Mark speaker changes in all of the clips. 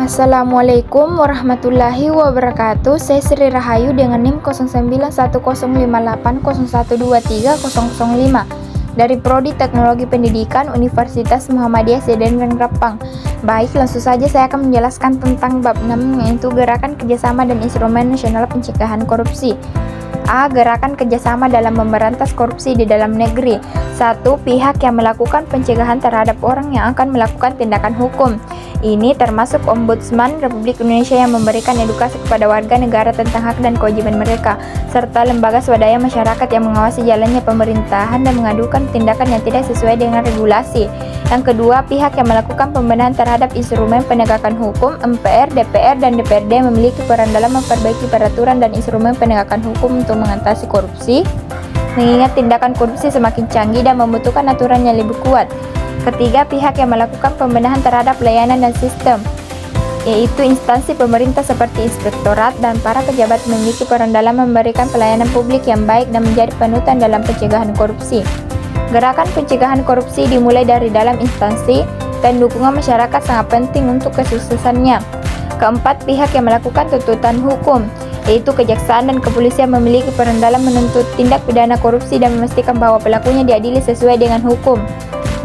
Speaker 1: Assalamualaikum warahmatullahi wabarakatuh. Saya Sri Rahayu dengan NIM 09105801230005 dari Prodi Teknologi Pendidikan Universitas Muhammadiyah Sedan Rempang. Baik, langsung saja saya akan menjelaskan tentang bab 6, yaitu Gerakan Kerjasama dan Instrumen Nasional Pencegahan Korupsi. A. Gerakan kerjasama dalam memberantas korupsi di dalam negeri. 1. Pihak yang melakukan pencegahan terhadap orang yang akan melakukan tindakan hukum. Ini termasuk Ombudsman Republik Indonesia yang memberikan edukasi kepada warga negara tentang hak dan kewajiban mereka, serta lembaga swadaya masyarakat yang mengawasi jalannya pemerintahan dan mengadukan tindakan yang tidak sesuai dengan regulasi. Yang kedua, pihak yang melakukan pembenahan terhadap instrumen penegakan hukum. MPR, DPR, dan DPRD memiliki peran dalam memperbaiki peraturan dan instrumen penegakan hukum untuk mengatasi korupsi, mengingat tindakan korupsi semakin canggih dan membutuhkan aturan yang lebih kuat. Ketiga, pihak yang melakukan pembenahan terhadap layanan dan sistem, yaitu instansi pemerintah seperti inspektorat dan para pejabat memiliki peran dalam memberikan pelayanan publik yang baik dan menjadi panutan dalam pencegahan korupsi. Gerakan pencegahan korupsi dimulai dari dalam instansi dan dukungan masyarakat sangat penting untuk kesuksesannya. Keempat, pihak yang melakukan tuntutan hukum, yaitu kejaksaan dan kepolisian memiliki peran dalam menuntut tindak pidana korupsi dan memastikan bahwa pelakunya diadili sesuai dengan hukum.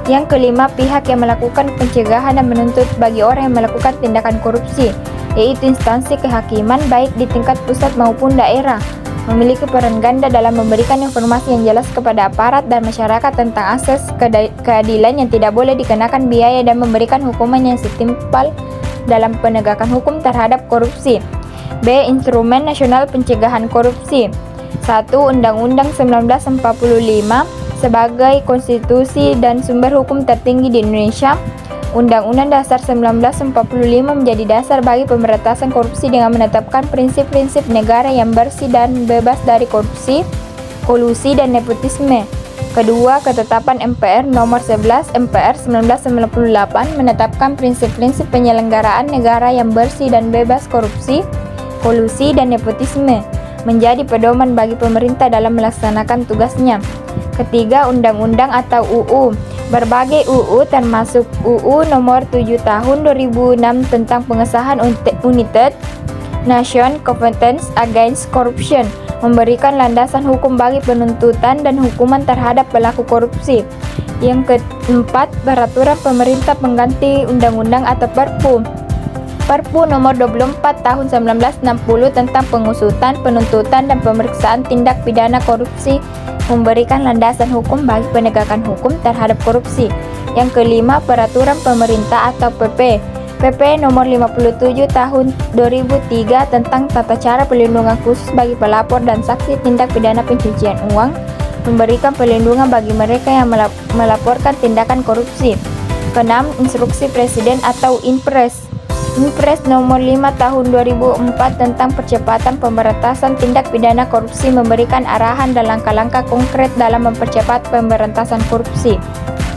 Speaker 1: Yang kelima, pihak yang melakukan pencegahan dan menuntut bagi orang yang melakukan tindakan korupsi, yaitu instansi kehakiman baik di tingkat pusat maupun daerah, memiliki peran ganda dalam memberikan informasi yang jelas kepada aparat dan masyarakat tentang akses keadilan yang tidak boleh dikenakan biaya dan memberikan hukuman yang setimpal dalam penegakan hukum terhadap korupsi. B. Instrumen Nasional Pencegahan Korupsi. 1. Undang-Undang 1945 sebagai konstitusi dan sumber hukum tertinggi di Indonesia. Undang-Undang Dasar 1945 menjadi dasar bagi pemberantasan korupsi dengan menetapkan prinsip-prinsip negara yang bersih dan bebas dari korupsi, kolusi, dan nepotisme. Kedua, ketetapan MPR nomor 11 MPR 1998 menetapkan prinsip-prinsip penyelenggaraan negara yang bersih dan bebas korupsi, kolusi, dan nepotisme, menjadi pedoman bagi pemerintah dalam melaksanakan tugasnya. Ketiga, undang-undang atau UU. Berbagai UU termasuk UU nomor 7 tahun 2006 tentang pengesahan United Nations Convention Against Corruption memberikan landasan hukum bagi penuntutan dan hukuman terhadap pelaku korupsi. Yang keempat, peraturan pemerintah pengganti undang-undang atau Perpu. Perpu nomor 24 tahun 1960 tentang pengusutan, penuntutan, dan pemeriksaan tindak pidana korupsi memberikan landasan hukum bagi penegakan hukum terhadap korupsi. Yang kelima, peraturan pemerintah atau PP. PP nomor 57 tahun 2003 tentang tata cara pelindungan khusus bagi pelapor dan saksi tindak pidana pencucian uang memberikan perlindungan bagi mereka yang melaporkan tindakan korupsi. Keenam, instruksi presiden atau Inpres. Inpres nomor 5 tahun 2004 tentang percepatan pemberantasan tindak pidana korupsi memberikan arahan dan langkah-langkah konkret dalam mempercepat pemberantasan korupsi.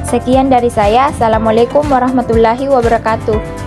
Speaker 1: Sekian dari saya. Assalamualaikum warahmatullahi wabarakatuh.